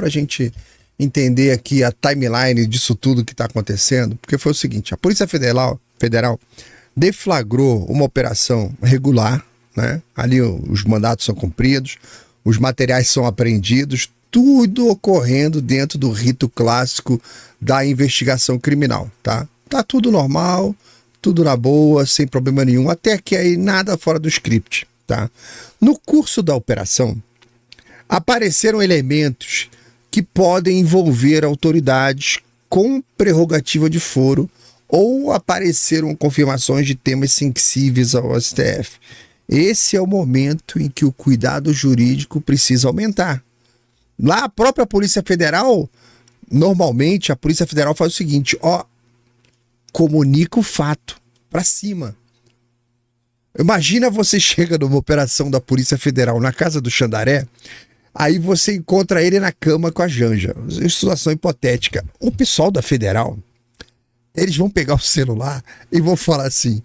para a gente entender aqui a timeline disso tudo que está acontecendo, porque foi o seguinte: a Polícia Federal deflagrou uma operação regular, né? Ali os mandatos são cumpridos, os materiais são apreendidos, tudo ocorrendo dentro do rito clássico da investigação criminal, tá? Tá tudo normal, tudo na boa, sem problema nenhum, até que aí nada fora do script, tá? No curso da operação, apareceram elementos que podem envolver autoridades com prerrogativa de foro ou apareceram confirmações de temas sensíveis ao STF. Esse é o momento em que o cuidado jurídico precisa aumentar. Lá a própria Polícia Federal, normalmente a Polícia Federal faz o seguinte, comunica o fato para cima. Imagina você chega numa operação da Polícia Federal na casa do Xandaré, aí você encontra ele na cama com a Janja. Situação hipotética. O pessoal da Federal, eles vão pegar o celular e vão falar assim: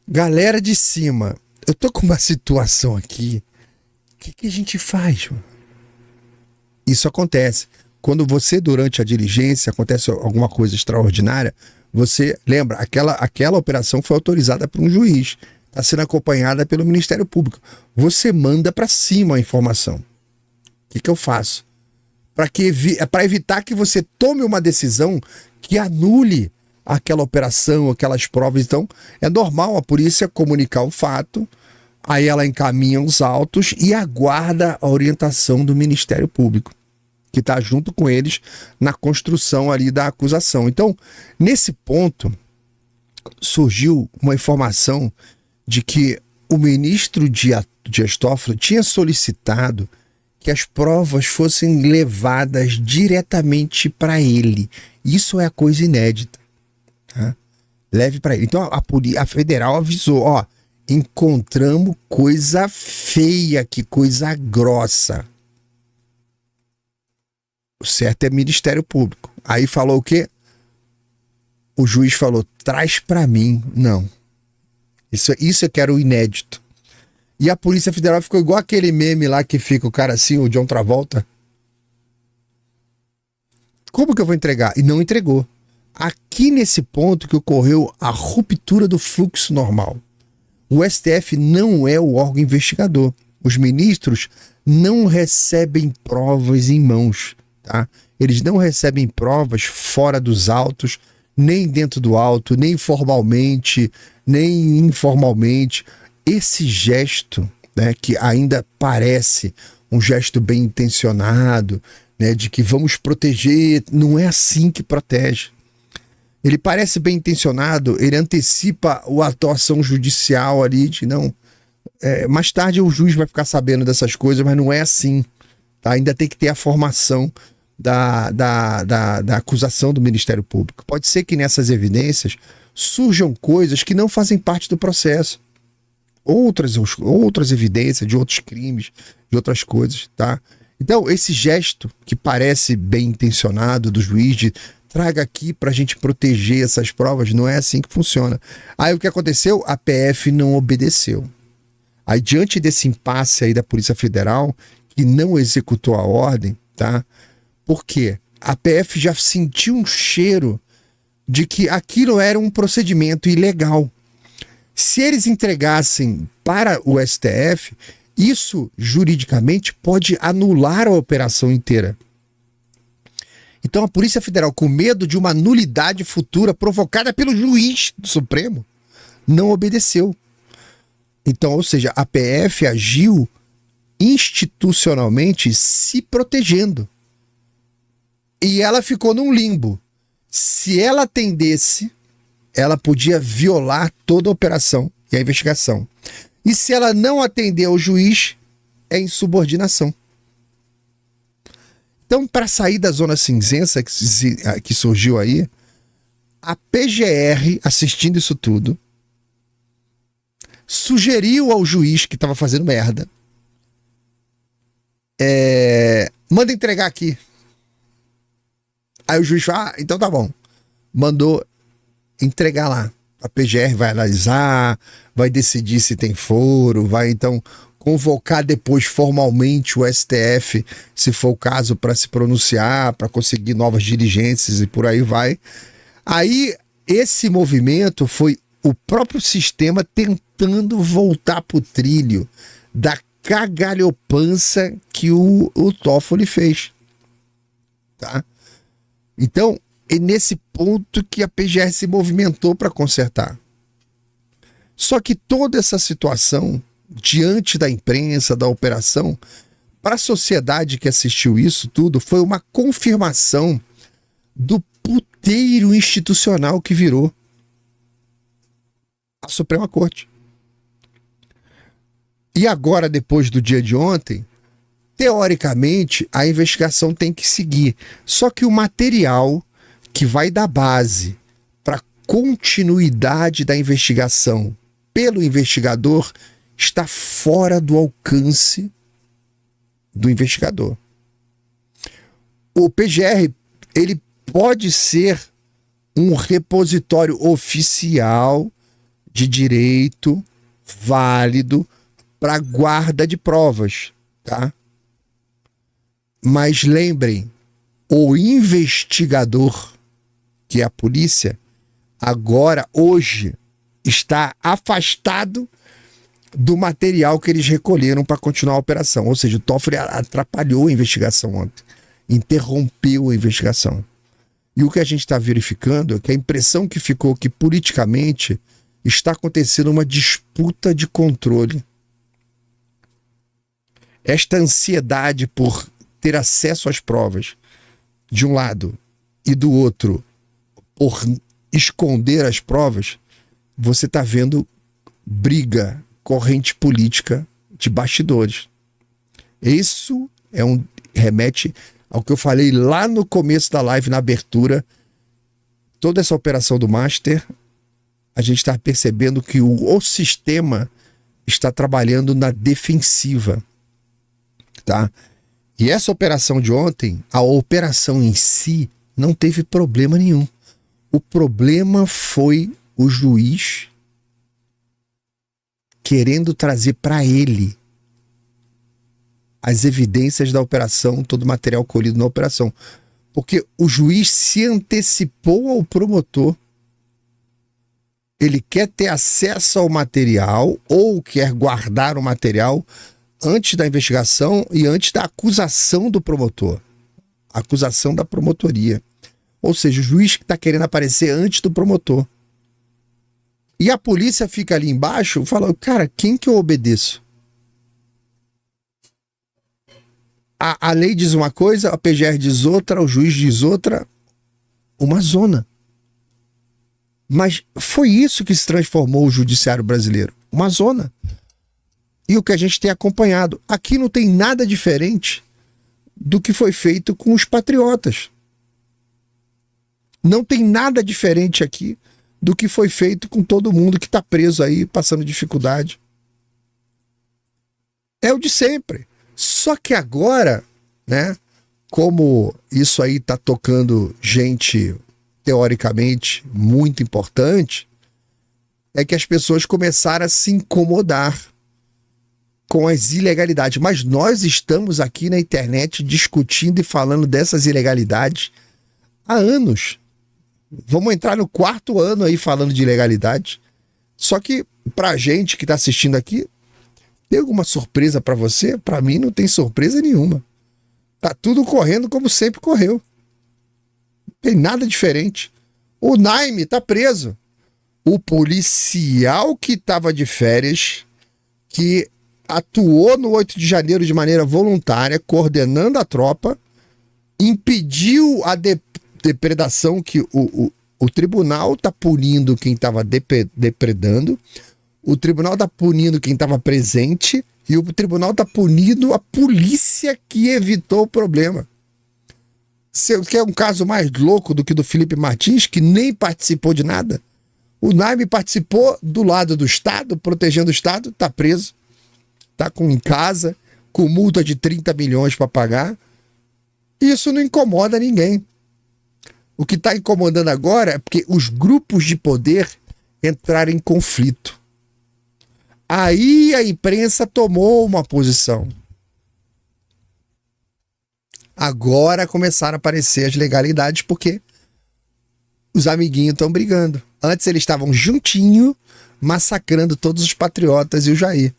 galera de cima, eu tô com uma situação aqui, o que a gente faz, mano? Isso acontece. Quando você, durante a diligência, acontece alguma coisa extraordinária, você lembra, aquela operação foi autorizada por um juiz, está sendo acompanhada pelo Ministério Público. Você manda para cima a informação. O que eu faço? Para evitar que você tome uma decisão que anule aquela operação, aquelas provas. Então, é normal a polícia comunicar o fato, aí ela encaminha os autos e aguarda a orientação do Ministério Público, que está junto com eles na construção ali da acusação. Então, nesse ponto, surgiu uma informação de que o ministro Dias Toffoli tinha solicitado que as provas fossem levadas diretamente para ele. Isso é a coisa inédita. Tá? Leve para ele. Então, a Federal avisou, encontramos coisa feia aqui, coisa grossa. O certo é Ministério Público. Aí falou o quê? O juiz falou, traz para mim. Não. Isso eu quero inédito. E a Polícia Federal ficou igual aquele meme lá que fica o cara assim, o John Travolta. Como que eu vou entregar? E não entregou. Aqui nesse ponto que ocorreu a ruptura do fluxo normal. O STF não é o órgão investigador. Os ministros não recebem provas em mãos. Tá? Eles não recebem provas fora dos autos, nem dentro do auto, nem formalmente, nem informalmente. Esse gesto, né, que ainda parece um gesto bem intencionado, né, de que vamos proteger, não é assim que protege. Ele parece bem intencionado, ele antecipa a atuação judicial ali, de não... mais tarde o juiz vai ficar sabendo dessas coisas, mas não é assim. Tá? Ainda tem que ter a formação da acusação do Ministério Público. Pode ser que nessas evidências surjam coisas que não fazem parte do processo. Outras evidências de outros crimes, de outras coisas, tá? Então, esse gesto que parece bem intencionado do juiz de traga aqui pra gente proteger essas provas, não é assim que funciona. Aí o que aconteceu? A PF não obedeceu. Aí, diante desse impasse aí da Polícia Federal, que não executou a ordem, tá? Por quê? A PF já sentiu um cheiro de que aquilo era um procedimento ilegal. Se eles entregassem para o STF, isso juridicamente pode anular a operação inteira. Então a Polícia Federal, com medo de uma nulidade futura provocada pelo juiz do Supremo, não obedeceu. Então, ou seja, a PF agiu institucionalmente se protegendo. E ela ficou num limbo. Se ela atendesse, ela podia violar toda a operação e a investigação. E se ela não atender ao juiz, é insubordinação. Então, para sair da zona cinzenta que surgiu aí, a PGR, assistindo isso tudo, sugeriu ao juiz que estava fazendo merda, manda entregar aqui. Aí o juiz fala, então tá bom. Mandou entregar lá. A PGR vai analisar, vai decidir se tem foro, vai então convocar depois formalmente o STF, se for o caso, para se pronunciar, para conseguir novas diligências e por aí vai. Aí, esse movimento foi o próprio sistema tentando voltar pro trilho da cagalhopança que o Toffoli fez. Tá? Então, é nesse ponto que a PGR se movimentou para consertar. Só que toda essa situação, diante da imprensa, da operação, para a sociedade que assistiu isso tudo, foi uma confirmação do puteiro institucional que virou a Suprema Corte. E agora, depois do dia de ontem, teoricamente, a investigação tem que seguir. Só que o material que vai dar base para continuidade da investigação pelo investigador está fora do alcance do investigador. O PGR, ele pode ser um repositório oficial de direito válido para guarda de provas, tá? Mas lembrem, o investigador, que é a polícia, agora, hoje, está afastado do material que eles recolheram para continuar a operação. Ou seja, o Toffoli atrapalhou a investigação ontem, interrompeu a investigação. E o que a gente está verificando é que a impressão que ficou que politicamente está acontecendo uma disputa de controle. Esta ansiedade por ter acesso às provas, de um lado, e do outro, por esconder as provas, você está vendo briga, corrente política de bastidores. Isso remete ao que eu falei lá no começo da live, na abertura. Toda essa operação do Master, a gente está percebendo que o sistema está trabalhando na defensiva, tá? E essa operação de ontem, a operação em si, não teve problema nenhum. O problema foi o juiz querendo trazer para ele as evidências da operação, todo o material colhido na operação. Porque o juiz se antecipou ao promotor. Ele quer ter acesso ao material ou quer guardar o material antes da investigação e antes da acusação do promotor. A acusação da promotoria. Ou seja, o juiz que está querendo aparecer antes do promotor. E a polícia fica ali embaixo falando, cara, quem que eu obedeço? A lei diz uma coisa, a PGR diz outra, o juiz diz outra. Uma zona. Mas foi isso que se transformou o judiciário brasileiro. Uma zona. E o que a gente tem acompanhado. Aqui não tem nada diferente do que foi feito com os patriotas. Não tem nada diferente aqui do que foi feito com todo mundo que está preso aí, passando dificuldade. É o de sempre. Só que agora, né, como isso aí está tocando gente, teoricamente, muito importante, é que as pessoas começaram a se incomodar com as ilegalidades. Mas nós estamos aqui na internet discutindo e falando dessas ilegalidades há anos. Vamos entrar no 4º ano aí falando de ilegalidade. Só que pra gente que tá assistindo aqui, tem alguma surpresa pra você? Pra mim não tem surpresa nenhuma. Tá tudo correndo como sempre correu. Não tem nada diferente. O Naime tá preso. O policial que tava de férias, que atuou no 8 de janeiro de maneira voluntária, coordenando a tropa, impediu a depredação que o tribunal está punindo quem estava depredando, o tribunal está punindo quem estava presente e o tribunal está punindo a polícia que evitou o problema. Você quer um caso mais louco do que do Felipe Martins, que nem participou de nada? O Naime participou do lado do Estado, protegendo o Estado, está preso, está em casa, com multa de 30 milhões para pagar. Isso não incomoda ninguém. O que está incomodando agora é porque os grupos de poder entraram em conflito. Aí a imprensa tomou uma posição. Agora começaram a aparecer as legalidades porque os amiguinhos estão brigando. Antes eles estavam juntinho, massacrando todos os patriotas e o Jair.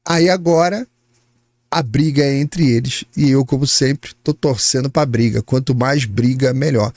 Aí agora a briga é entre eles. E eu, como sempre, tô torcendo pra briga. Quanto mais briga, melhor.